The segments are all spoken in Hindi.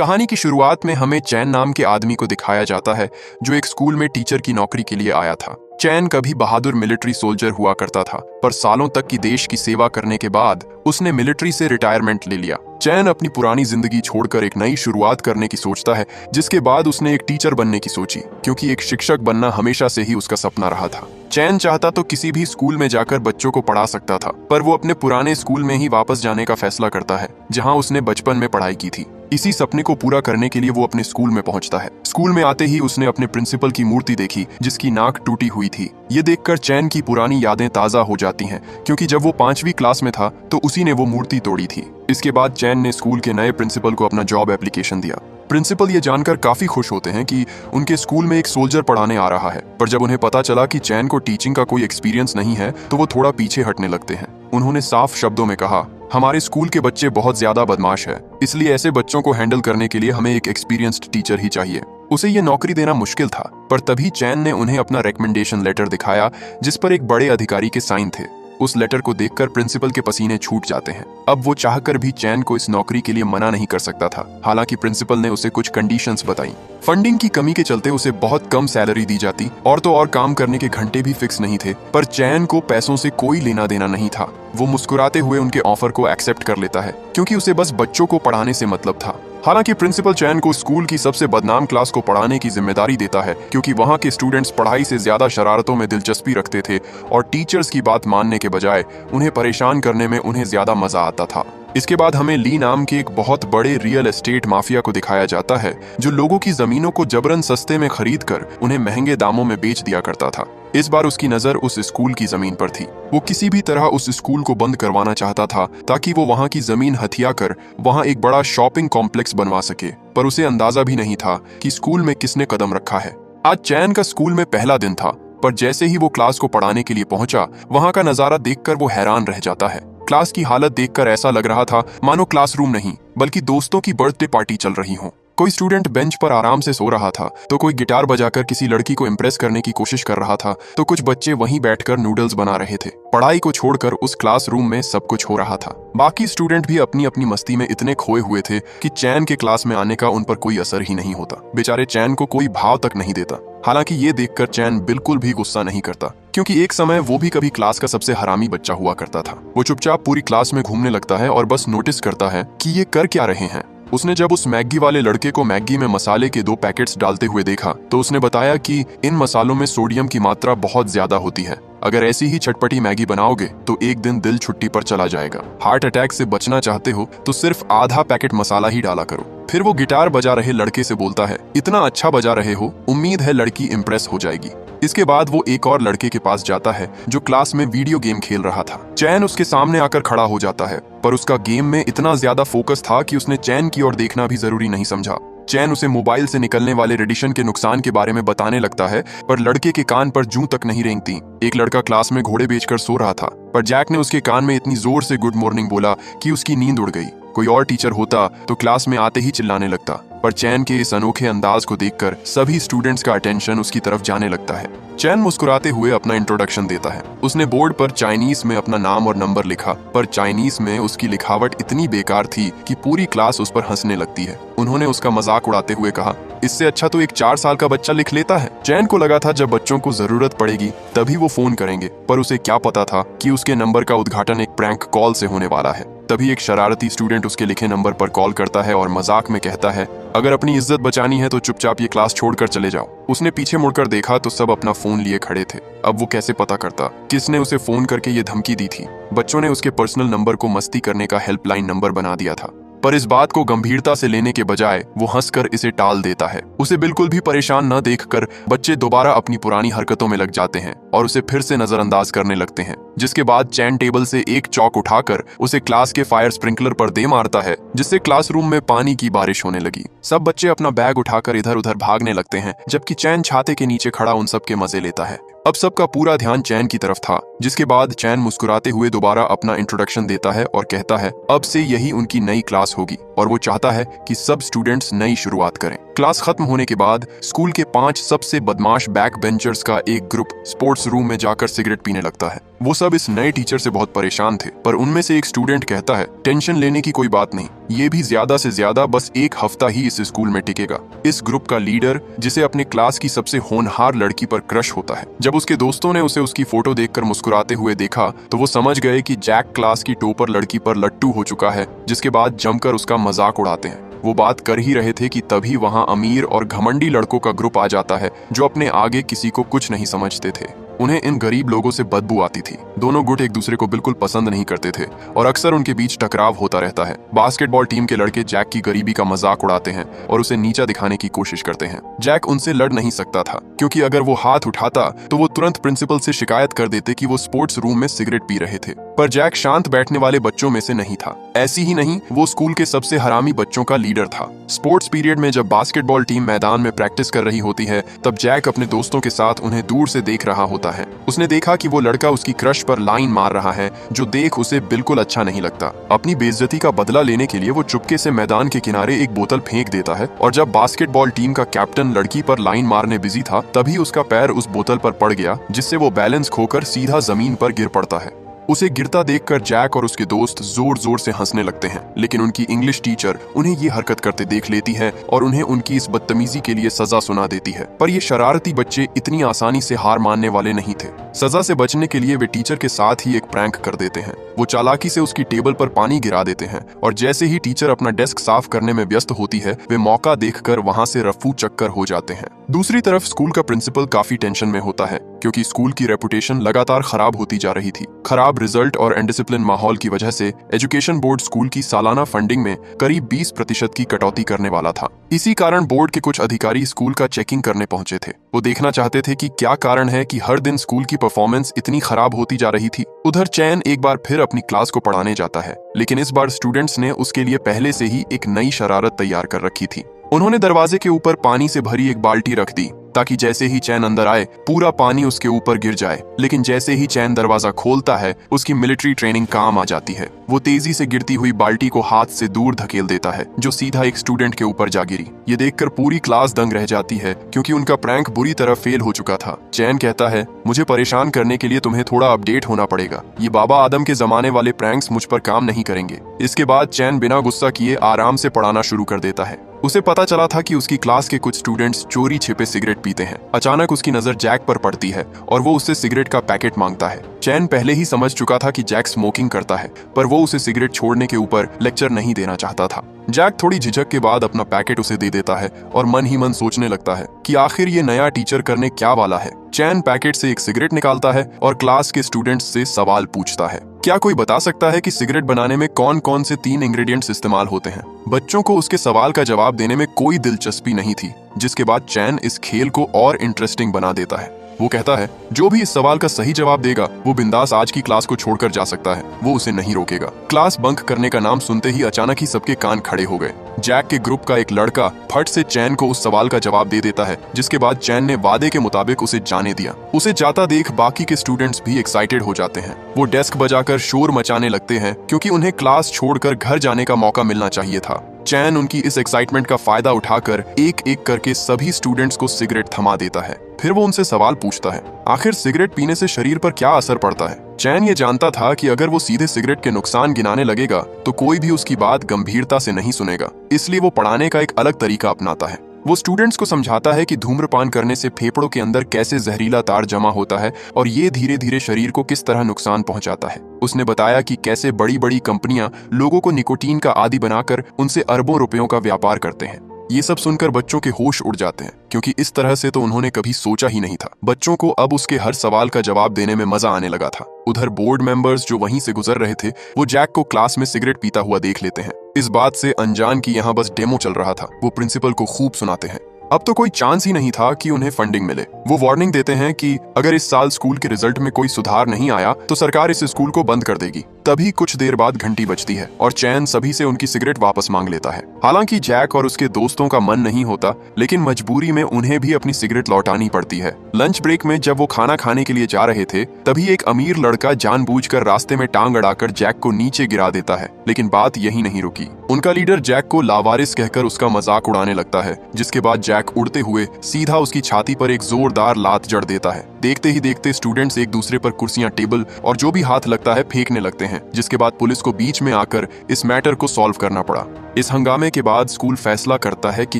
कहानी की शुरुआत में हमें चैन नाम के आदमी को दिखाया जाता है जो एक स्कूल में टीचर की नौकरी के लिए आया था। चैन कभी बहादुर मिलिट्री सोल्जर हुआ करता था, पर सालों तक की देश की सेवा करने के बाद उसने मिलिट्री से रिटायरमेंट ले लिया। चैन अपनी पुरानी जिंदगी छोड़कर एक नई शुरुआत करने की सोचता है, जिसके बाद उसने एक टीचर बनने की सोची, क्योंकि एक शिक्षक बनना हमेशा से ही उसका सपना रहा था। चैन चाहता तो किसी भी स्कूल में जाकर बच्चों को पढ़ा सकता था, पर वो अपने पुराने स्कूल में ही वापस जाने का फैसला करता है जहां उसने बचपन में पढ़ाई की थी। इसी सपने को पूरा करने के लिए वो अपने स्कूल में पहुंचता है। स्कूल में आते ही उसने अपने प्रिंसिपल की मूर्ति देखी, जिसकी नाक टूटी हुई थी। ये देखकर चैन की पुरानी यादें ताजा हो जाती हैं, क्योंकि जब वो 5वीं क्लास में था तो उसी ने वो मूर्ति तोड़ी थी। इसके बाद चैन ने स्कूल के नए प्रिंसिपल को अपना जॉब एप्लीकेशन दिया। प्रिंसिपल ये जानकर काफी खुश होते हैं कि उनके स्कूल में एक सोल्जर पढ़ाने आ रहा है, पर जब उन्हें पता चला कि चैन को टीचिंग का कोई एक्सपीरियंस नहीं है तो वो थोड़ा पीछे हटने लगते हैं। उन्होंने साफ शब्दों में कहा, हमारे स्कूल के बच्चे बहुत ज्यादा बदमाश है, इसलिए ऐसे बच्चों को हैंडल करने के लिए हमें एक एक्सपीरियंस्ड टीचर ही चाहिए। उसे ये नौकरी देना मुश्किल था, पर तभी चैन ने उन्हें अपना रिकमेंडेशन लेटर दिखाया, जिस पर एक बड़े अधिकारी के साइन थे। उस लेटर को देखकर प्रिंसिपल के पसीने छूट जाते हैं। अब वो चाहकर भी चैन को इस नौकरी के लिए मना नहीं कर सकता था। हालांकि प्रिंसिपल ने उसे कुछ कंडीशंस बताई। फंडिंग की कमी के चलते उसे बहुत कम सैलरी दी जाती और तो और काम करने के घंटे भी फिक्स नहीं थे, पर चैन को पैसों से कोई लेना देना नहीं था। वो मुस्कुराते हुए उनके ऑफर को एक्सेप्ट कर लेता है, क्योंकि उसे बस बच्चों को पढ़ाने से मतलब था। हालांकि प्रिंसिपल चैन को स्कूल की सबसे बदनाम क्लास को पढ़ाने की जिम्मेदारी देता है, क्योंकि वहां के स्टूडेंट्स पढ़ाई से ज्यादा शरारतों में दिलचस्पी रखते थे और टीचर्स की बात मानने के बजाय उन्हें परेशान करने में उन्हें ज्यादा मजा आता था। इसके बाद हमें ली नाम के एक बहुत बड़े रियल एस्टेट माफिया को दिखाया जाता है, जो लोगों की जमीनों को जबरन सस्ते में खरीद कर उन्हें महंगे दामों में बेच दिया करता था। इस बार उसकी नजर उस स्कूल की जमीन पर थी। वो किसी भी तरह उस स्कूल को बंद करवाना चाहता था, ताकि वो वहां की जमीन हथिया कर वहां एक बड़ा शॉपिंग कॉम्प्लेक्स बनवा सके। पर उसे अंदाजा भी नहीं था कि स्कूल में किसने कदम रखा है। आज चैन का स्कूल में पहला दिन था, पर जैसे ही वो क्लास को पढ़ाने के लिए पहुंचा, वहां का नजारा देखकर वो हैरान रह जाता है। क्लास की हालत देखकर ऐसा लग रहा था मानो क्लासरूम नहीं, बल्कि दोस्तों की बर्थडे पार्टी चल रही हो। कोई स्टूडेंट बेंच पर आराम से सो रहा था, तो कोई गिटार बजाकर किसी लड़की को इम्प्रेस करने की कोशिश कर रहा था, तो कुछ बच्चे वहीं बैठकर नूडल्स बना रहे थे। पढ़ाई को छोड़कर उस क्लासरूम में सब कुछ हो रहा था। बाकी स्टूडेंट भी अपनी अपनी मस्ती में इतने खोए हुए थे कि चैन के क्लास में आने का उन पर कोई असर ही नहीं होता। बेचारे चैन को कोई भाव तक नहीं देता। हालांकि ये देखकर चैन बिल्कुल भी गुस्सा नहीं करता, क्योंकि एक समय वो भी कभी क्लास का सबसे हरामी बच्चा हुआ करता था। वो चुपचाप पूरी क्लास में घूमने लगता है और बस नोटिस करता है कि ये कर क्या रहे हैं। उसने जब उस मैगी वाले लड़के को मैगी में मसाले के 2 पैकेट्स डालते हुए देखा, तो उसने बताया कि इन मसालों में सोडियम की मात्रा बहुत ज्यादा होती है। अगर ऐसी ही चटपटी मैगी बनाओगे तो एक दिन दिल छुट्टी पर चला जाएगा। हार्ट अटैक से बचना चाहते हो तो सिर्फ आधा पैकेट मसाला ही डाला करो। फिर वो गिटार बजा रहे लड़के से बोलता है, इतना अच्छा बजा रहे हो, उम्मीद है लड़की इम्प्रेस हो जाएगी। इसके बाद वो एक और लड़के के पास जाता है जो क्लास में वीडियो गेम खेल रहा था। चैन उसके सामने आकर खड़ा हो जाता है, पर उसका गेम में इतना ज्यादा फोकस था कि उसने चैन की ओर देखना भी जरूरी नहीं समझा। चैन उसे मोबाइल से निकलने वाले रेडिएशन के नुकसान के बारे में बताने लगता है, पर लड़के के कान पर जूं तक नहीं रेंगती। एक लड़का क्लास में घोड़े बेचकर सो रहा था, पर जैक ने उसके कान में इतनी जोर से गुड मॉर्निंग बोला कि उसकी नींद उड़ गई। कोई और टीचर होता तो क्लास में आते ही चिल्लाने लगता, पर चैन के इस अनोखे अंदाज को देखकर सभी स्टूडेंट्स का अटेंशन उसकी तरफ जाने लगता है। चैन मुस्कुराते हुए अपना इंट्रोडक्शन देता है। उसने बोर्ड पर चाइनीज में अपना नाम और नंबर लिखा, पर चाइनीज में उसकी लिखावट इतनी बेकार थी कि पूरी क्लास उस पर हंसने लगती है। उन्होंने उसका मजाक उड़ाते हुए कहा, इससे अच्छा तो एक 4 साल का बच्चा लिख लेता है। चैन को लगा था जब बच्चों को जरूरत पड़ेगी तभी वो फोन करेंगे, पर उसे क्या पता था कि उसके नंबर का उद्घाटन एक प्रैंक कॉल से होने वाला है। तभी एक शरारती स्टूडेंट उसके लिखे नंबर पर कॉल करता है और मजाक में कहता है, अगर अपनी इज्जत बचानी है तो चुपचाप ये क्लास छोड़कर चले जाओ। उसने पीछे मुड़कर देखा तो सब अपना फोन लिए खड़े थे। अब वो कैसे पता करता किसने उसे फोन करके ये धमकी दी थी। बच्चों ने उसके पर्सनल नंबर को मस्ती करने का हेल्पलाइन नंबर बना दिया था, पर इस बात को गंभीरता से लेने के बजाय वो हंसकर इसे टाल देता है। उसे बिल्कुल भी परेशान न देखकर बच्चे दोबारा अपनी पुरानी हरकतों में लग जाते हैं और उसे फिर से नजरअंदाज करने लगते हैं। जिसके बाद चैन टेबल से एक चौक उठाकर उसे क्लास के फायर स्प्रिंकलर पर दे मारता है, जिससे क्लासरूम में पानी की बारिश होने लगी। सब बच्चे अपना बैग उठाकर इधर उधर भागने लगते हैं, जबकि चैन छाते के नीचे खड़ा उन सब के मजे लेता है। अब सबका पूरा ध्यान चैन की तरफ था, जिसके बाद चैन मुस्कुराते हुए दोबारा अपना इंट्रोडक्शन देता है और कहता है अब से यही उनकी नई क्लास होगी और वो चाहता है कि सब स्टूडेंट्स नई शुरुआत करें। क्लास खत्म होने के बाद स्कूल के 5 सबसे बदमाश बैक बेंचर्स का एक ग्रुप स्पोर्ट्स रूम में जाकर सिगरेट पीने लगता है। वो सब इस नए टीचर से बहुत परेशान थे, पर उनमें से एक स्टूडेंट कहता है, टेंशन लेने की कोई बात नहीं, ये भी ज्यादा से ज्यादा बस 1 हफ्ता ही इस स्कूल में टिकेगा। इस ग्रुप का लीडर, जिसे अपने क्लास की सबसे होनहार लड़की पर क्रश होता है, जब उसके दोस्तों ने उसे उसकी फोटो देखकर मुस्कुराते हुए देखा तो वो समझ गए कि जैक क्लास की टॉपर लड़की पर लट्टू हो चुका है, जिसके बाद जमकर उसका मजाक उड़ाते हैं। वो बात कर ही रहे थे कि तभी वहां अमीर और घमंडी लड़कों का ग्रुप आ जाता है जो अपने आगे किसी को कुछ नहीं समझते थे। उन्हें इन गरीब लोगों से बदबू आती थी। दोनों गुट एक दूसरे को बिल्कुल पसंद नहीं करते थे और अक्सर उनके बीच टकराव होता रहता है। बास्केटबॉल टीम के लड़के जैक की गरीबी का मजाक उड़ाते हैं और उसे नीचा दिखाने की कोशिश करते हैं। जैक उनसे लड़ नहीं सकता था, क्योंकि अगर वो हाथ उठाता तो वो तुरंत प्रिंसिपल से शिकायत कर देते कि वो स्पोर्ट्स रूम में सिगरेट पी रहे थे। पर जैक शांत बैठने वाले बच्चों में से नहीं था। ऐसी ही नहीं, वो स्कूल के सबसे हरामी बच्चों का लीडर था। स्पोर्ट्स पीरियड में जब बास्केटबॉल टीम मैदान में प्रैक्टिस कर रही होती है, तब जैक अपने दोस्तों के साथ उन्हें दूर से देख रहा होता है। उसने देखा कि वो लड़का उसकी क्रश पर लाइन मार रहा है, जो देख उसे बिल्कुल अच्छा नहीं लगता। अपनी बेइज्जती का बदला लेने के लिए वो चुपके से मैदान के किनारे एक बोतल फेंक देता है और जब बास्केटबॉल टीम का कैप्टन लड़की पर लाइन मारने बिजी था, तभी उसका पैर उस बोतल पर पड़ गया, जिससे वो बैलेंस खोकर सीधा जमीन पर गिर पड़ता है। उसे गिरता देखकर जैक और उसके दोस्त जोर जोर से हंसने लगते हैं, लेकिन उनकी इंग्लिश टीचर उन्हें ये हरकत करते देख लेती है और उन्हें उनकी इस बदतमीजी के लिए सजा सुना देती है। पर ये शरारती बच्चे इतनी आसानी से हार मानने वाले नहीं थे। सजा से बचने के लिए वे टीचर के साथ ही एक प्रैंक कर देते हैं। वो चालाकी से उसकी टेबल पर पानी गिरा देते हैं और जैसे ही टीचर अपना डेस्क साफ करने में व्यस्त होती है, वे मौका देखकर वहां से रफू चक्कर हो जाते हैं। दूसरी तरफ स्कूल का प्रिंसिपल काफी टेंशन में होता है, क्योंकि स्कूल की रेपुटेशन लगातार खराब होती जा रही थी। खराब रिजल्ट और अनडिसिप्लिन माहौल की वजह से एजुकेशन बोर्ड स्कूल की सालाना फंडिंग में करीब 20% की कटौती करने वाला था। इसी कारण बोर्ड के कुछ अधिकारी स्कूल का चेकिंग करने पहुंचे थे। वो देखना चाहते थे कि क्या कारण है कि हर दिन स्कूल की परफॉर्मेंस इतनी खराब होती जा रही थी। उधर चैन एक बार फिर अपनी क्लास को पढ़ाने जाता है, लेकिन इस बार स्टूडेंट्स ने उसके लिए पहले से ही एक नई शरारत तैयार कर रखी थी। उन्होंने दरवाजे के ऊपर पानी से भरी एक बाल्टी रख दी, ताकि जैसे ही चैन अंदर आए पूरा पानी उसके ऊपर गिर जाए। लेकिन जैसे ही चैन दरवाजा खोलता है, उसकी मिलिट्री ट्रेनिंग काम आ जाती है। वो तेजी से गिरती हुई बाल्टी को हाथ से दूर धकेल देता है, जो सीधा एक स्टूडेंट के ऊपर जा गिरी। ये देखकर पूरी क्लास दंग रह जाती है, क्योंकि उनका प्रैंक बुरी तरह फेल हो चुका था। चैन कहता है, मुझे परेशान करने के लिए तुम्हें थोड़ा अपडेट होना पड़ेगा। ये बाबा आदम के जमाने वाले प्रैंक्स मुझ पर काम नहीं करेंगे। इसके बाद चैन बिना गुस्सा किए आराम से पढ़ाना शुरू कर देता है। उसे पता चला था कि उसकी क्लास के कुछ स्टूडेंट्स चोरी छिपे सिगरेट पीते हैं। अचानक उसकी नजर जैक पर पड़ती है और वो उससे सिगरेट का पैकेट मांगता है। चैन पहले ही समझ चुका था कि जैक स्मोकिंग करता है, पर वो उसे सिगरेट छोड़ने के ऊपर लेक्चर नहीं देना चाहता था। जैक थोड़ी झिझक के बाद अपना पैकेट उसे दे देता है और मन ही मन सोचने लगता है कि आखिर ये नया टीचर करने क्या वाला है। चैन पैकेट से एक सिगरेट निकालता है और क्लास के स्टूडेंट्स से सवाल पूछता है, क्या कोई बता सकता है कि सिगरेट बनाने में कौन कौन से 3 इंग्रेडिएंट्स इस्तेमाल होते हैं? बच्चों को उसके सवाल का जवाब देने में कोई दिलचस्पी नहीं थी, जिसके बाद चैन इस खेल को और इंटरेस्टिंग बना देता है। वो कहता है, जो भी इस सवाल का सही जवाब देगा वो बिंदास आज की क्लास को छोड़कर जा सकता है, वो उसे नहीं रोकेगा। क्लास बंक करने का नाम सुनते ही अचानक ही सबके कान खड़े हो गए। जैक के ग्रुप का एक लड़का फट से चैन को उस सवाल का जवाब दे देता है, जिसके बाद चैन ने वादे के मुताबिक उसे जाने दिया। उसे जाता देख बाकी के स्टूडेंट्स भी एक्साइटेड हो जाते हैं। वो डेस्क बजाकर शोर मचाने लगते हैं, क्योंकि उन्हें क्लास छोड़कर घर जाने का मौका मिलना चाहिए था। चैन उनकी इस एक्साइटमेंट का फायदा उठाकर एक एक करके सभी स्टूडेंट्स को सिगरेट थमा देता है। फिर वो उनसे सवाल पूछता है, आखिर सिगरेट पीने से शरीर पर क्या असर पड़ता है? चैन ये जानता था कि अगर वो सीधे सिगरेट के नुकसान गिनाने लगेगा तो कोई भी उसकी बात गंभीरता से नहीं सुनेगा, इसलिए वो पढ़ाने का एक अलग तरीका अपनाता है। वो स्टूडेंट्स को समझाता है कि धूम्रपान करने से फेफड़ों के अंदर कैसे जहरीला तार जमा होता है और ये धीरे धीरे शरीर को किस तरह नुकसान पहुंचाता है। उसने बताया कि कैसे बड़ी बड़ी कंपनियां लोगों को निकोटीन का आदी बनाकर उनसे अरबों रुपयों का व्यापार करते हैं। ये सब सुनकर बच्चों के होश उड़ जाते हैं, क्योंकि इस तरह से तो उन्होंने कभी सोचा ही नहीं था। बच्चों को अब उसके हर सवाल का जवाब देने में मजा आने लगा था। उधर बोर्ड मेंबर्स जो वहीं से गुजर रहे थे, वो जैक को क्लास में सिगरेट पीता हुआ देख लेते हैं। इस बात से अनजान की यहाँ बस डेमो चल रहा था। वो प्रिंसिपल को खूब सुनाते हैं। अब तो कोई चांस ही नहीं था कि उन्हें फंडिंग मिले। वो वार्निंग देते हैं कि अगर इस साल स्कूल के रिजल्ट में कोई सुधार नहीं आया तो सरकार इस स्कूल को बंद कर देगी। तभी कुछ देर बाद घंटी बजती है और चैन सभी से उनकी सिगरेट वापस मांग लेता है। हालांकि जैक और उसके दोस्तों का मन नहीं होता, लेकिन मजबूरी में उन्हें भी अपनी सिगरेट लौटानी पड़ती है। लंच ब्रेक में जब वो खाना खाने के लिए जा रहे थे, तभी एक अमीर लड़का जानबूझकर रास्ते में टांग अड़ाकर जैक को नीचे गिरा देता है। लेकिन बात यही नहीं रुकी। उनका लीडर जैक को लावारिस कहकर उसका मजाक उड़ाने लगता है, जिसके बाद जैक उड़ते हुए सीधा उसकी छाती पर एक जोरदार लात जड़ देता है। देखते ही देखते स्टूडेंट्स एक दूसरे पर कुर्सियां, टेबल और जो भी हाथ लगता है फेंकने लगते हैं, जिसके बाद पुलिस को बीच में आकर इस मैटर को सॉल्व करना पड़ा। इस हंगामे के बाद स्कूल फैसला करता है कि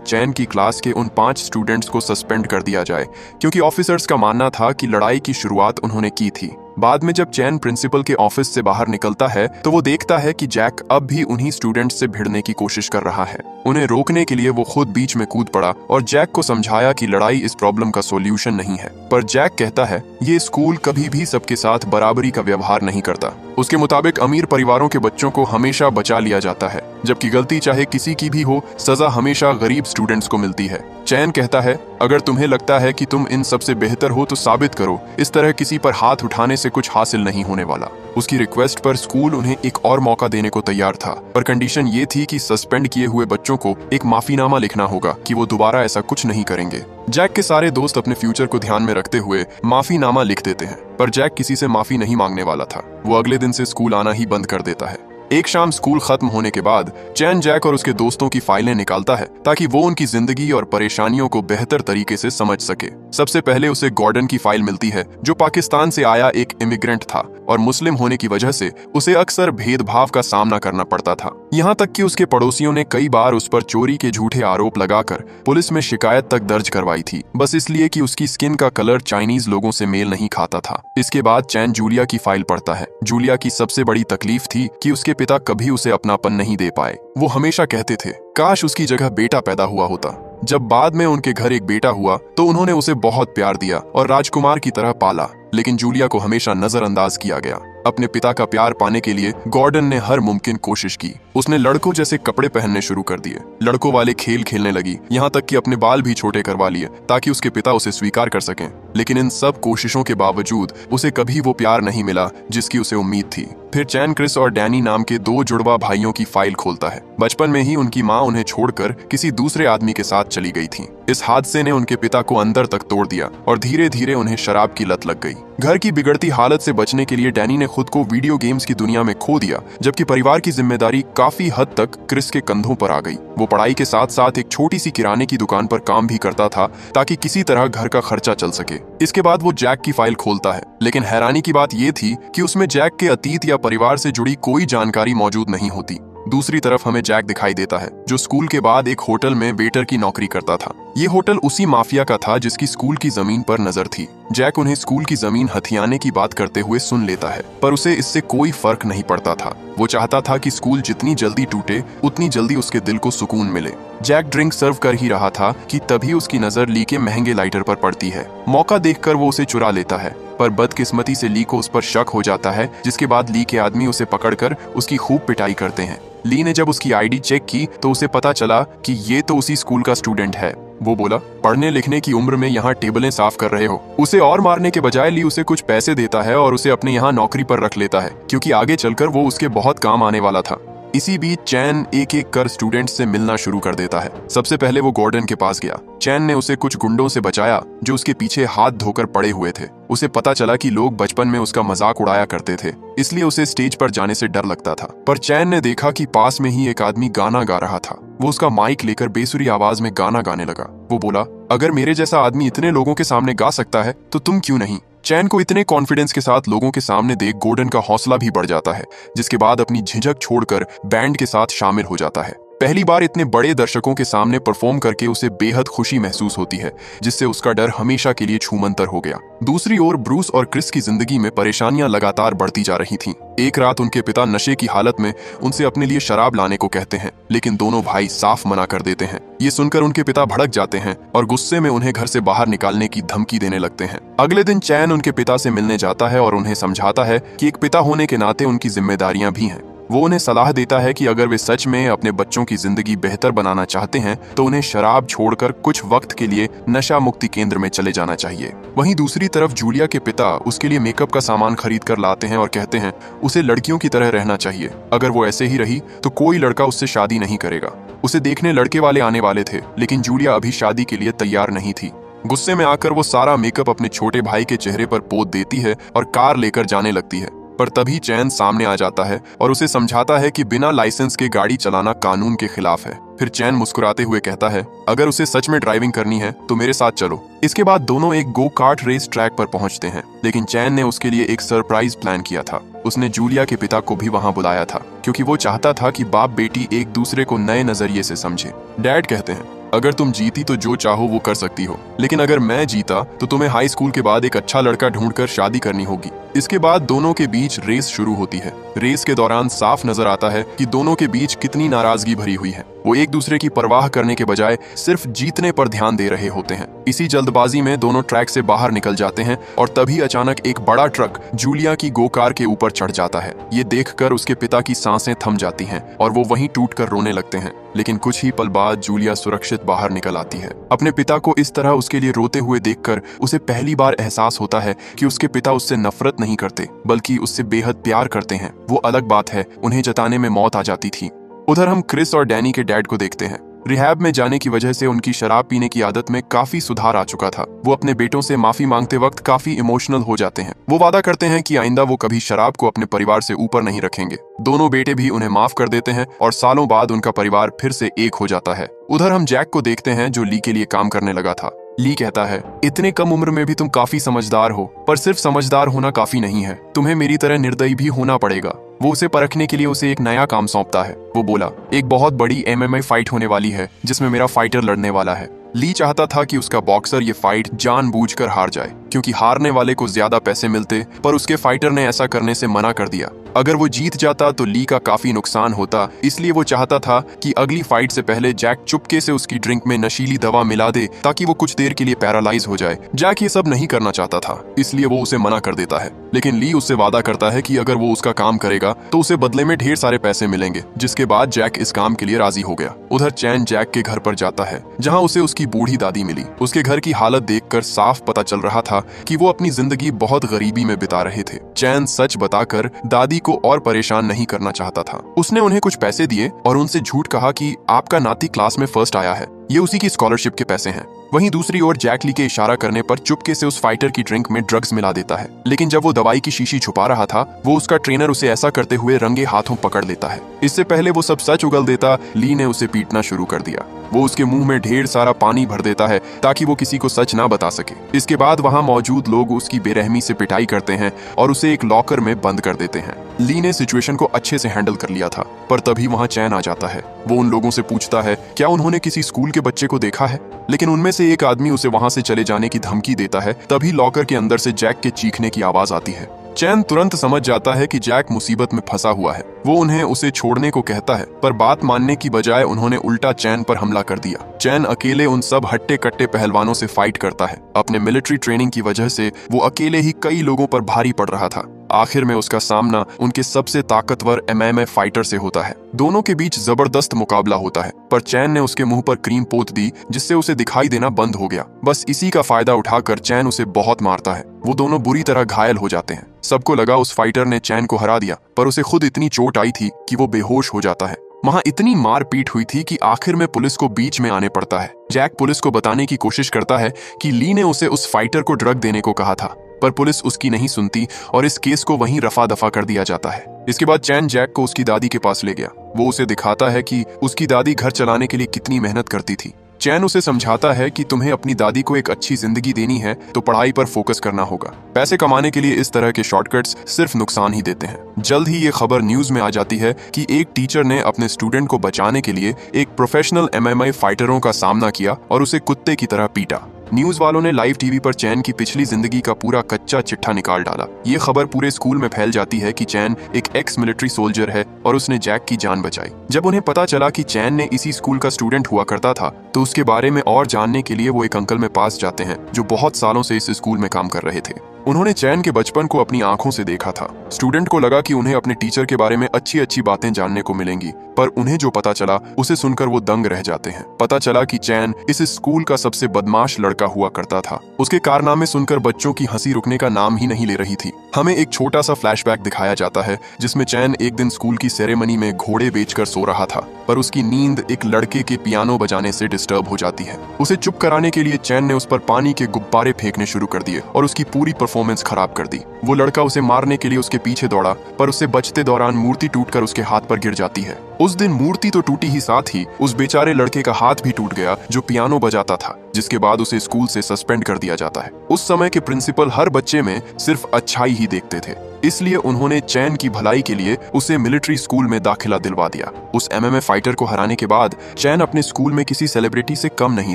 चैन की क्लास के उन 5 स्टूडेंट्स को सस्पेंड कर दिया जाए, क्योंकि ऑफिसर्स का मानना था कि लड़ाई की शुरुआत उन्होंने की थी। बाद में जब चैन प्रिंसिपल के ऑफिस से बाहर निकलता है तो वो देखता है कि जैक अब भी उन्हीं स्टूडेंट्स से भिड़ने की कोशिश कर रहा है। उन्हें रोकने के लिए वो खुद बीच में कूद पड़ा और जैक को समझाया कि लड़ाई इस प्रॉब्लम का सॉल्यूशन नहीं है। पर जैक कहता है ये स्कूल कभी भी सबके साथ बराबरी का व्यवहार नहीं करता। उसके मुताबिक अमीर परिवारों के बच्चों को हमेशा बचा लिया जाता है, जबकि गलती चाहे किसी की भी हो, सजा हमेशा गरीब स्टूडेंट्स को मिलती है। चैन कहता है अगर तुम्हें लगता है कि तुम इन सबसे बेहतर हो तो साबित करो, इस तरह किसी पर हाथ उठाने से कुछ हासिल नहीं होने वाला। उसकी रिक्वेस्ट पर स्कूल उन्हें एक और मौका देने को तैयार था, पर कंडीशन ये थी कि सस्पेंड किए हुए बच्चों को एक माफीनामा लिखना होगा कि वो दोबारा ऐसा कुछ नहीं करेंगे। जैक के सारे दोस्त अपने फ्यूचर को ध्यान में रखते हुए माफीनामा लिख देते हैं, पर जैक किसी से माफी नहीं मांगने वाला था। वो अगले दिन से स्कूल आना ही बंद कर देता है। एक शाम स्कूल खत्म होने के बाद चैन जैक और उसके दोस्तों की फाइलें निकालता है ताकि वो उनकी जिंदगी और परेशानियों को बेहतर तरीके से समझ सके। सबसे पहले उसे गॉर्डन की फाइल मिलती है, जो पाकिस्तान से आया एक इमिग्रेंट था और मुस्लिम होने की वजह से उसे अक्सर भेदभाव का सामना करना पड़ता था। यहाँ तक कि उसके पड़ोसियों ने कई बार उस पर चोरी के झूठे आरोप लगाकर पुलिस में शिकायत तक दर्ज करवाई थी, बस इसलिए कि उसकी स्किन का कलर चाइनीज लोगों से मेल नहीं खाता था। इसके बाद चैन जूलिया की फाइल पढ़ता है। जूलिया की सबसे बड़ी तकलीफ थी कि उसके पिता कभी उसे अपनापन नहीं दे पाए। वो हमेशा कहते थे काश उसकी जगह बेटा पैदा हुआ होता। जब बाद में उनके घर एक बेटा हुआ तो उन्होंने उसे बहुत प्यार दिया और राजकुमार की तरह पाला, लेकिन जूलिया को हमेशा नजरअंदाज किया गया। अपने पिता का प्यार पाने के लिए गॉर्डन ने हर मुमकिन कोशिश की। उसने लड़कों जैसे कपड़े पहनने शुरू कर दिए, लड़कों वाले खेल खेलने लगी, यहाँ तक कि अपने बाल भी छोटे करवा लिए ताकि उसके पिता उसे स्वीकार कर सकें। लेकिन इन सब कोशिशों के बावजूद उसे कभी वो प्यार नहीं मिला जिसकी उसे उम्मीद थी। फिर चैन क्रिस और डैनी नाम के 2 जुड़वा भाइयों की फाइल खोलता है। बचपन में ही उनकी माँ उन्हें छोड़कर किसी दूसरे आदमी के साथ चली गई थी। इस हादसे ने उनके पिता को अंदर तक तोड़ दिया और धीरे धीरे उन्हें शराब की लत लग गई। घर की बिगड़ती हालत से बचने के लिए डैनी ने खुद को वीडियो गेम्स की दुनिया में खो दिया, जबकि परिवार की जिम्मेदारी काफी हद तक क्रिस के कंधों पर आ गई। वो पढ़ाई के साथ साथ एक छोटी सी किराने की दुकान पर काम भी करता था ताकि किसी तरह घर का खर्चा चल सके। इसके बाद वो जैक की फाइल खोलता है, लेकिन हैरानी की बात ये थी कि उसमें जैक के अतीत या परिवार से जुड़ी कोई जानकारी मौजूद नहीं होती। दूसरी तरफ हमें जैक दिखाई देता है, जो स्कूल के बाद एक होटल में वेटर की नौकरी करता था। ये होटल उसी माफिया का था जिसकी स्कूल की जमीन पर नजर थी। जैक उन्हें स्कूल की जमीन हथियाने की बात करते हुए सुन लेता है, पर उसे इससे कोई फर्क नहीं पड़ता था। वो चाहता था कि स्कूल जितनी जल्दी टूटे उतनी जल्दी उसके दिल को सुकून मिले। जैक ड्रिंक सर्व कर ही रहा था कि तभी उसकी नजर ली के महंगे लाइटर पर पड़ती है। मौका देखकर वो उसे चुरा लेता है, पर बदकिस्मती से ली को उस पर शक हो जाता है, जिसके बाद ली के आदमी उसे पकड़कर उसकी खूब पिटाई करते हैं। ली ने जब उसकी आईडी चेक की तो उसे पता चला कि ये तो उसी स्कूल का स्टूडेंट है। वो बोला, पढ़ने लिखने की उम्र में यहाँ टेबलें साफ कर रहे हो। उसे और मारने के बजाय ली उसे कुछ पैसे देता है और उसे अपने यहाँ नौकरी पर रख लेता है, क्योंकि आगे चलकर वो उसके बहुत काम आने वाला था। इसी बीच चैन एक एक कर स्टूडेंट्स से मिलना शुरू कर देता है। सबसे पहले वो गॉर्डन के पास गया। चैन ने उसे कुछ गुंडों से बचाया जो उसके पीछे हाथ धोकर पड़े हुए थे। उसे पता चला कि लोग बचपन में उसका मजाक उड़ाया करते थे, इसलिए उसे स्टेज पर जाने से डर लगता था। पर चैन ने देखा कि पास में ही एक आदमी गाना गा रहा था। वो उसका माइक लेकर बेसुरी आवाज में गाना गाने लगा। वो बोला, अगर मेरे जैसा आदमी इतने लोगों के सामने गा सकता है तो तुम क्यों नहीं। चैन को इतने कॉन्फिडेंस के साथ लोगों के सामने देख गॉर्डन का हौसला भी बढ़ जाता है, जिसके बाद अपनी झिझक छोड़कर बैंड के साथ शामिल हो जाता है। पहली बार इतने बड़े दर्शकों के सामने परफॉर्म करके उसे बेहद खुशी महसूस होती है, जिससे उसका डर हमेशा के लिए छूमंतर हो गया। दूसरी ओर ब्रूस और क्रिस की जिंदगी में परेशानियां लगातार बढ़ती जा रही थीं। एक रात उनके पिता नशे की हालत में उनसे अपने लिए शराब लाने को कहते हैं, लेकिन दोनों भाई साफ मना कर देते हैं। ये सुनकर उनके पिता भड़क जाते हैं और गुस्से में उन्हें घर से बाहर निकालने की धमकी देने लगते हैं। अगले दिन चैन उनके पिता से मिलने जाता है और उन्हें समझाता है कि एक पिता होने के नाते उनकी जिम्मेदारियां भी हैं। वो उन्हें सलाह देता है कि अगर वे सच में अपने बच्चों की जिंदगी बेहतर बनाना चाहते हैं तो उन्हें शराब छोड़कर कुछ वक्त के लिए नशा मुक्ति केंद्र में चले जाना चाहिए। वहीं दूसरी तरफ जूलिया के पिता उसके लिए मेकअप का सामान खरीद कर लाते हैं और कहते हैं उसे लड़कियों की तरह रहना चाहिए, अगर वो ऐसे ही रही तो कोई लड़का उससे शादी नहीं करेगा। उसे देखने लड़के वाले आने वाले थे, लेकिन जूलिया अभी शादी के लिए तैयार नहीं थी। गुस्से में आकर वो सारा मेकअप अपने छोटे भाई के चेहरे पर पोत देती है और कार लेकर जाने लगती है। पर तभी चैन सामने आ जाता है और उसे समझाता है कि बिना लाइसेंस के गाड़ी चलाना कानून के खिलाफ है। फिर चैन मुस्कुराते हुए कहता है अगर उसे सच में ड्राइविंग करनी है तो मेरे साथ चलो। इसके बाद दोनों एक गो कार्ट रेस ट्रैक पर पहुंचते हैं, लेकिन चैन ने उसके लिए एक सरप्राइज प्लान किया था। उसने जूलिया के पिता को भी वहां बुलाया था क्योंकि वो चाहता था कि बाप बेटी एक दूसरे को नए नजरिए से समझे। डैड कहते हैं अगर तुम जीती तो जो चाहो वो कर सकती हो, लेकिन अगर मैं जीता तो तुम्हें हाई स्कूल के बाद एक अच्छा लड़का ढूंढकर शादी करनी होगी। इसके बाद दोनों के बीच रेस शुरू होती है। रेस के दौरान साफ नजर आता है कि दोनों के बीच कितनी नाराजगी भरी हुई है। वो एक दूसरे की परवाह करने के बजाय सिर्फ जीतने पर ध्यान दे रहे होते हैं। इसी जल्दबाजी में दोनों ट्रैक से बाहर निकल जाते हैं और तभी अचानक एक बड़ा ट्रक जूलिया की गो कार के ऊपर चढ़ जाता है। ये देखकर उसके पिता की सांसें थम जाती हैं और वो वहीं टूटकर रोने लगते हैं। लेकिन कुछ ही पल बाद जूलिया सुरक्षित बाहर निकल आती है। अपने पिता को इस तरह उसके लिए रोते हुए देखकर उसे पहली बार एहसास होता है कि उसके पिता उससे नफरत नहीं करते बल्कि उससे बेहद प्यार करते हैं। वो अलग बात है उन्हें जताने में मौत आ जाती थी। उधर हम क्रिस और डैनी के डैड को देखते हैं। रिहैब में जाने की वजह से उनकी शराब पीने की आदत में काफी सुधार आ चुका था। वो अपने बेटों से माफी मांगते वक्त काफी इमोशनल हो जाते हैं। वो वादा करते हैं कि आइंदा वो कभी शराब को अपने परिवार से ऊपर नहीं रखेंगे। दोनों बेटे भी उन्हें माफ कर देते हैं और सालों बाद उनका परिवार फिर से एक हो जाता है। उधर हम जैक को देखते हैं जो ली के लिए काम करने लगा था। ली कहता है इतने कम उम्र में भी तुम काफी समझदार हो, पर सिर्फ समझदार होना काफी नहीं है, तुम्हें मेरी तरह निर्दयी भी होना पड़ेगा। वो उसे परखने के लिए उसे एक नया काम सौंपता है। वो बोला एक बहुत बड़ी MMA फाइट होने वाली है जिसमें मेरा फाइटर लड़ने वाला है। ली चाहता था कि उसका बॉक्सर ये फाइट जानबूझकर हार जाए क्योंकि हारने वाले को ज्यादा पैसे मिलते, पर उसके फाइटर ने ऐसा करने से मना कर दिया। अगर वो जीत जाता तो ली का काफी नुकसान होता, इसलिए वो चाहता था कि अगली फाइट से पहले जैक चुपके से उसकी ड्रिंक में नशीली दवा मिला दे ताकि वो कुछ देर के लिए पैरालाइज हो जाए। जैक ये सब नहीं करना चाहता था, इसलिए वो उसे मना कर देता है, लेकिन ली उससे वादा करता है कि अगर वो उसका काम करेगा तो उसे बदले में ढेर सारे पैसे मिलेंगे, जिसके बाद जैक इस काम के लिए राजी हो गया। उधर चैन जैक के घर पर जाता है जहाँ उसे उसकी बूढ़ी दादी मिली। उसके घर की हालत देखकर साफ पता चल रहा था कि वो अपनी जिंदगी बहुत गरीबी में बिता रहे थे। चैन सच बताकर दादी को और परेशान नहीं करना चाहता था। उसने उन्हें कुछ पैसे दिए और उनसे झूठ कहा कि आपका नाती क्लास में फर्स्ट आया है, ये उसी की स्कॉलरशिप के पैसे हैं। वहीं दूसरी ओर जैक ली के इशारा करने पर चुपके से उस फाइटर की ड्रिंक में ड्रग्स मिला देता है, लेकिन जब वो दवाई की शीशी छुपा रहा था वो उसका ट्रेनर उसे ऐसा करते हुए रंगे हाथों पकड़ लेता है। इससे पहले वो सब सच उगल देता, ली ने उसे पीटना शुरू कर दिया। वो उसके मुंह में ढेर सारा पानी भर देता है ताकि वो किसी को सच ना बता सके। इसके बाद वहां मौजूद लोग उसकी बेरहमी से पिटाई करते हैं और उसे एक लॉकर में बंद कर देते हैं। ली ने सिचुएशन को अच्छे से हैंडल कर लिया था, पर तभी वहां चैन आ जाता है। वो उन लोगों से पूछता है क्या उन्होंने किसी स्कूल के बच्चे को देखा है, लेकिन उनमें से एक आदमी उसे वहां से चले जाने की धमकी देता है। तभी लॉकर के अंदर से जैक के चीखने की आवाज आती है। चैन तुरंत समझ जाता है कि जैक मुसीबत में फंसा हुआ है। वो उन्हें उसे छोड़ने को कहता है, पर बात मानने की बजाय उन्होंने उल्टा चैन पर हमला कर दिया। चैन अकेले उन सब हट्टे कट्टे पहलवानों से फाइट करता है। अपने मिलिट्री ट्रेनिंग की वजह से वो अकेले ही कई लोगों पर भारी पड़ रहा था। आखिर में उसका सामना उनके सबसे ताकतवर MMA फाइटर से होता है। दोनों के बीच जबरदस्त मुकाबला होता है, पर चैन ने उसके मुंह पर क्रीम पोत दी जिससे उसे दिखाई देना बंद हो गया। बस इसी का फायदा उठाकर चैन उसे बहुत मारता है। वो दोनों बुरी तरह घायल हो जाते हैं। सबको लगा उस फाइटर ने चैन को हरा दिया, पर उसे खुद इतनी चोट आई थी कि वो बेहोश हो जाता है। वहां इतनी मारपीट हुई थी कि आखिर में पुलिस को बीच में आने पड़ता है। जैक पुलिस को बताने की कोशिश करता है कि ली ने उसे उस फाइटर को ड्रग देने को कहा था, पर पुलिस उसकी नहीं सुनती और इस केस को वहीं रफा दफा कर दिया जाता है। इसके बाद चैन जैक को उसकी दादी के पास ले गया। वो उसे दिखाता है कि उसकी दादी घर चलाने के लिए कितनी मेहनत करती थी। चैन उसे समझाता है कि तुम्हें अपनी दादी को एक अच्छी जिंदगी देनी है तो पढ़ाई पर फोकस करना होगा। पैसे कमाने के लिए इस तरह के शॉर्टकट्स सिर्फ नुकसान ही देते हैं। जल्द ही ये खबर न्यूज में आ जाती है कि एक टीचर ने अपने स्टूडेंट को बचाने के लिए एक प्रोफेशनल MMA फाइटरों का सामना किया और उसे कुत्ते की तरह पीटा। न्यूज वालों ने लाइव टीवी पर चैन की पिछली जिंदगी का पूरा कच्चा चिट्ठा निकाल डाला। ये खबर पूरे स्कूल में फैल जाती है कि चैन एक एक्स मिलिट्री सोल्जर है और उसने जैक की जान बचाई। जब उन्हें पता चला कि चैन ने इसी स्कूल का स्टूडेंट हुआ करता था तो उसके बारे में और जानने के लिए वो एक अंकल में पास जाते हैं जो बहुत सालों से इस स्कूल में काम कर रहे थे। उन्होंने चैन के बचपन को अपनी आंखों से देखा था। स्टूडेंट को लगा कि उन्हें अपने टीचर के बारे में अच्छी अच्छी बातें जानने को मिलेंगी, पर उन्हें जो पता चला उसे सुनकर वो दंग रह जाते हैं। पता चला कि चैन इस स्कूल का सबसे बदमाश लड़का हुआ करता था। उसके कारनामे सुनकर बच्चों की हंसी रुकने का नाम ही नहीं ले रही थी। हमें एक छोटा सा फ्लैशबैक दिखाया जाता है जिसमें चैन एक दिन स्कूल की सेरेमनी में घोड़े बेचकर सो रहा था, पर उसकी नींद एक लड़के के पियानो बजाने से डिस्टर्ब हो जाती है। उसे चुप कराने के लिए चैन ने उस पर पानी के गुब्बारे फेंकने शुरू कर दिए और उसकी पूरी परफॉर्मेंस खराब कर दी। वो लड़का उसे मारने के लिए उसके पीछे दौड़ा, पर उससे बचते दौरान मूर्ति टूटकर उसके हाथ पर गिर जाती है। उस दिन मूर्ति तो टूटी ही, साथ ही उस बेचारे लड़के का हाथ भी टूट गया जो पियानो बजाता था, जिसके बाद उसे स्कूल से सस्पेंड कर दिया जाता है। उस समय के प्रिंसिपल हर बच्चे में सिर्फ अच्छाई ही देखते थे, इसलिए उन्होंने चैन की भलाई के लिए उसे मिलिट्री स्कूल में दाखिला दिलवा दिया। उस एमएमए फाइटर को हराने के बाद चैन अपने स्कूल में किसी सेलिब्रिटी से कम नहीं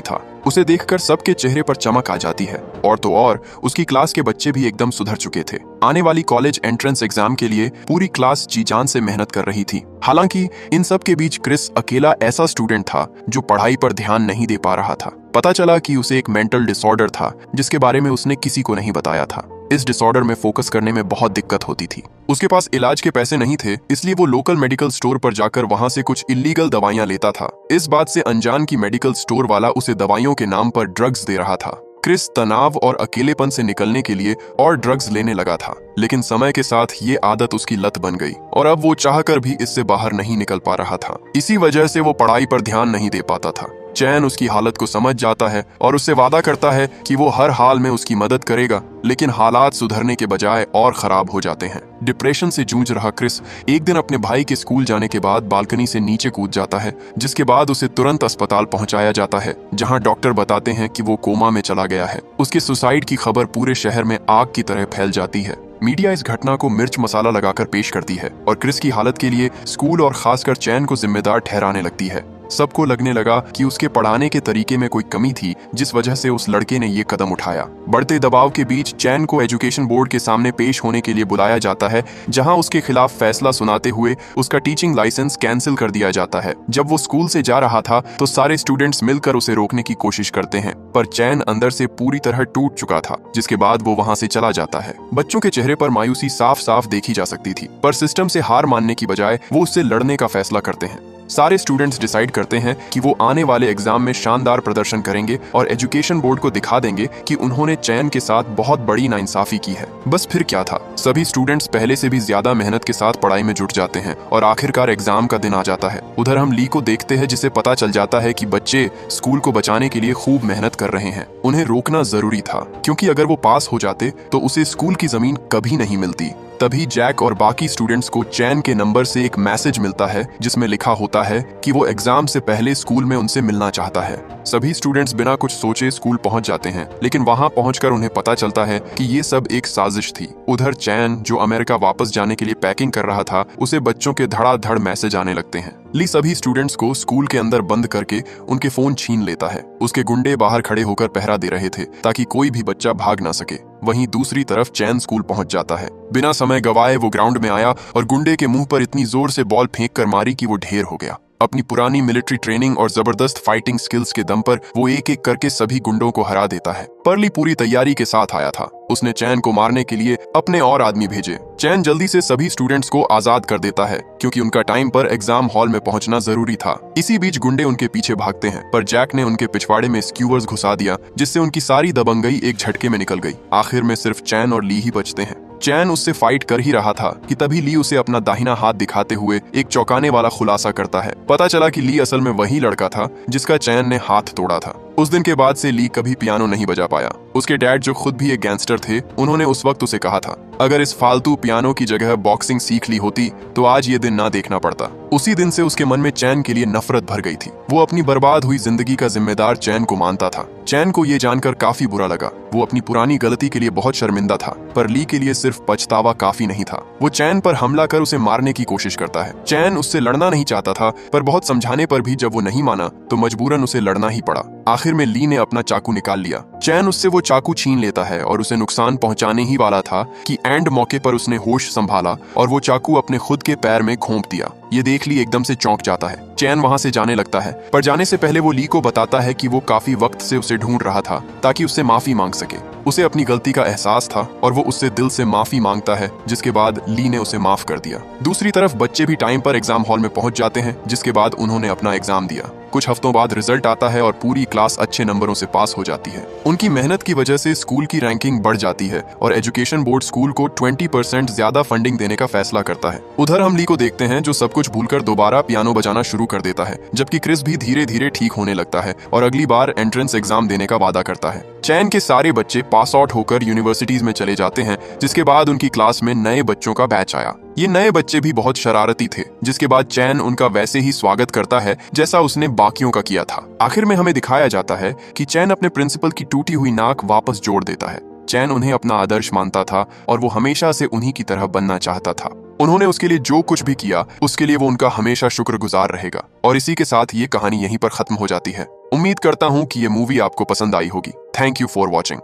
था। उसे देखकर सबके चेहरे पर चमक आ जाती है, और तो और उसकी क्लास के बच्चे भी एकदम सुधर चुके थे। आने वाली कॉलेज एंट्रेंस एग्जाम के लिए पूरी क्लास जी जान से मेहनत कर रही थी। हालांकि इन सब के बीच क्रिस अकेला ऐसा स्टूडेंट था जो पढ़ाई पर ध्यान नहीं दे पा रहा था। पता चला कि उसे एक मेंटल डिसऑर्डर था जिसके बारे में उसने किसी को नहीं बताया था। इस डिसऑर्डर में फोकस करने में बहुत दिक्कत होती थी। उसके पास इलाज के पैसे नहीं थे, इसलिए वो लोकल मेडिकल स्टोर पर जाकर वहां से कुछ इलीगल दवाइयां लेता था। इस बात से अनजान की मेडिकल स्टोर वाला उसे दवाइयों के नाम पर ड्रग्स दे रहा था। क्रिस तनाव और अकेलेपन से निकलने के लिए और ड्रग्स लेने लगा था, लेकिन समय के साथ ये आदत उसकी लत बन गई और अब वो चाहकर भी इससे बाहर नहीं निकल पा रहा था। इसी वजह से वो पढ़ाई पर ध्यान नहीं दे पाता था। चैन उसकी हालत को समझ जाता है और उससे वादा करता है कि वो हर हाल में उसकी मदद करेगा, लेकिन हालात सुधरने के बजाय और खराब हो जाते हैं। डिप्रेशन से जूझ रहा क्रिस एक दिन अपने भाई के स्कूल जाने के बाद बालकनी से नीचे कूद जाता है, जिसके बाद उसे तुरंत अस्पताल पहुंचाया जाता है, जहां डॉक्टर बताते हैं कि वो कोमा में चला गया है। उसके सुसाइड की खबर पूरे शहर में आग की तरह फैल जाती है। मीडिया इस घटना को मिर्च मसाला लगाकर पेश करती है और क्रिस की हालत के लिए स्कूल और खासकर चैन को जिम्मेदार ठहराने लगती है। सबको लगने लगा कि उसके पढ़ाने के तरीके में कोई कमी थी, जिस वजह से उस लड़के ने ये कदम उठाया। बढ़ते दबाव के बीच चैन को एजुकेशन बोर्ड के सामने पेश होने के लिए बुलाया जाता है, जहां उसके खिलाफ फैसला सुनाते हुए उसका टीचिंग लाइसेंस कैंसिल कर दिया जाता है। जब वो स्कूल से जा रहा था तो सारे स्टूडेंट्स मिलकर उसे रोकने की कोशिश करते हैं, पर चैन अंदर से पूरी तरह टूट चुका था, जिसके बाद वो वहां से चला जाता है। बच्चों के चेहरे पर मायूसी साफ साफ देखी जा सकती थी, पर सिस्टम से हार मानने की बजाय वो उससे लड़ने का फैसला करते हैं। सारे स्टूडेंट्स डिसाइड करते हैं कि वो आने वाले एग्जाम में शानदार प्रदर्शन करेंगे और एजुकेशन बोर्ड को दिखा देंगे कि उन्होंने चैन के साथ बहुत बड़ी नाइंसाफी की है। बस फिर क्या था, सभी स्टूडेंट्स पहले से भी ज्यादा मेहनत के साथ पढ़ाई में जुट जाते हैं और आखिरकार एग्जाम का दिन आ जाता है। उधर हम ली को देखते हैं, जिसे पता चल जाता है कि बच्चे स्कूल को बचाने के लिए खूब मेहनत कर रहे हैं। उन्हें रोकना जरूरी था, क्योंकि अगर वो पास हो जाते तो उसे स्कूल की जमीन कभी नहीं मिलती। तभी जैक और बाकी स्टूडेंट्स को चैन के नंबर से एक मैसेज मिलता है, जिसमें लिखा होता है कि वो एग्जाम से पहले स्कूल में उनसे मिलना चाहता है। सभी स्टूडेंट्स बिना कुछ सोचे स्कूल पहुंच जाते हैं, लेकिन वहां पहुंचकर उन्हें पता चलता है कि ये सब एक साजिश थी। उधर चैन, जो अमेरिका वापस जाने के लिए पैकिंग कर रहा था, उसे बच्चों के धड़ाधड़ मैसेज आने लगते हैं। ली सभी स्टूडेंट्स को स्कूल के अंदर बंद करके उनके फोन छीन लेता है। उसके गुंडे बाहर खड़े होकर पहरा दे रहे थे ताकि कोई भी बच्चा भाग ना सके। वहीं दूसरी तरफ चैन स्कूल पहुंच जाता है। बिना समय गवाए वो ग्राउंड में आया और गुंडे के मुंह पर इतनी जोर से बॉल फेंक कर मारी कि वो ढेर हो गया। अपनी पुरानी मिलिट्री ट्रेनिंग और जबरदस्त फाइटिंग स्किल्स के दम पर वो एक एक करके सभी गुंडों को हरा देता है। परली पूरी तैयारी के साथ आया था। उसने चैन को मारने के लिए अपने और आदमी भेजे। चैन जल्दी से सभी स्टूडेंट्स को आजाद कर देता है, क्योंकि उनका टाइम पर एग्जाम हॉल में पहुंचना जरूरी था। इसी बीच गुंडे उनके पीछे भागते हैं, पर जैक ने उनके पिछवाड़े में स्क्यूवर्स घुसा दिया, जिससे उनकी सारी दबंगई एक झटके में निकल गई। आखिर में सिर्फ चैन और ली ही बचते हैं। चैन उससे फाइट कर ही रहा था कि तभी ली उसे अपना दाहिना हाथ दिखाते हुए एक चौंकाने वाला खुलासा करता है। पता चला कि ली असल में वही लड़का था जिसका चैन ने हाथ तोड़ा था। उस दिन के बाद से ली कभी पियानो नहीं बजा पाया। उसके डैड, जो खुद भी एक गैंगस्टर थे, उन्होंने उस वक्त उसे कहा था, अगर इस फालतू पियानो की जगह बॉक्सिंग सीख ली होती तो आज ये दिन ना देखना पड़ता। उसी दिन से उसके मन में चैन के लिए नफरत भर गई थी। वो अपनी बर्बाद हुई जिंदगी का जिम्मेदार चैन को मानता था। चैन को ये जानकर काफी बुरा लगा। वो अपनी पुरानी गलती के लिए बहुत शर्मिंदा था, पर ली के लिए सिर्फ पछतावा काफी नहीं था। वो चैन पर हमला कर उसे मारने की कोशिश करता है। चैन उससे लड़ना नहीं चाहता था, पर बहुत समझाने पर भी जब वो नहीं माना तो मजबूरन उसे लड़ना ही पड़ा। आखिर में ली ने अपना चाकू निकाल लिया। चैन उससे वो चाकू छीन लेता है और उसे नुकसान पहुंचाने ही वाला था कि एंड मौके पर उसने होश संभाला और वो चाकू अपने खुद के पैर में घोंप दिया। ये देख ली एकदम से चौंक जाता है। चैन वहां से जाने लगता है, पर जाने से पहले वो ली को बताता है कि वो काफी वक्त से उसे ढूंढ रहा था ताकि उससे माफी मांग सके। उसे अपनी गलती का एहसास था और वो उससे दिल से माफी मांगता है, जिसके बाद ली ने उसे माफ कर दिया। दूसरी तरफ बच्चे भी टाइम पर एग्जाम हॉल में पहुंच जाते हैं, जिसके बाद उन्होंने अपना एग्जाम दिया। कुछ हफ्तों बाद रिजल्ट आता है और पूरी क्लास अच्छे नंबरों से पास हो जाती है। उनकी मेहनत की वजह से स्कूल की रैंकिंग बढ़ जाती है और एजुकेशन बोर्ड स्कूल को 20% ज्यादा फंडिंग देने का फैसला करता है। उधर हम ली को देखते हैं जो सब कुछ भूलकर दोबारा पियानो बजाना शुरू कर देता है, जबकि क्रिस भी धीरे धीरे ठीक होने लगता है और अगली बार एंट्रेंस एग्जाम देने का वादा करता है। चैन के सारे बच्चे पास आउट होकर यूनिवर्सिटीज में चले जाते हैं, जिसके बाद उनकी क्लास में नए बच्चों का बैच आया। ये नए बच्चे भी बहुत शरारती थे, जिसके बाद चैन उनका वैसे ही स्वागत करता है जैसा उसने बाकियों का किया था। आखिर में हमें दिखाया जाता है कि चैन अपने प्रिंसिपल की टूटी हुई नाक वापस जोड़ देता है। चैन उन्हें अपना आदर्श मानता था और वो हमेशा से उन्हीं की तरह बनना चाहता था। उन्होंने उसके लिए जो कुछ भी किया उसके लिए वो उनका हमेशा शुक्रगुजार रहेगा। और इसी के साथ ये कहानी यहीं पर खत्म हो जाती है। उम्मीद करता हूँ कि ये मूवी आपको पसंद आई होगी। Thank you for watching.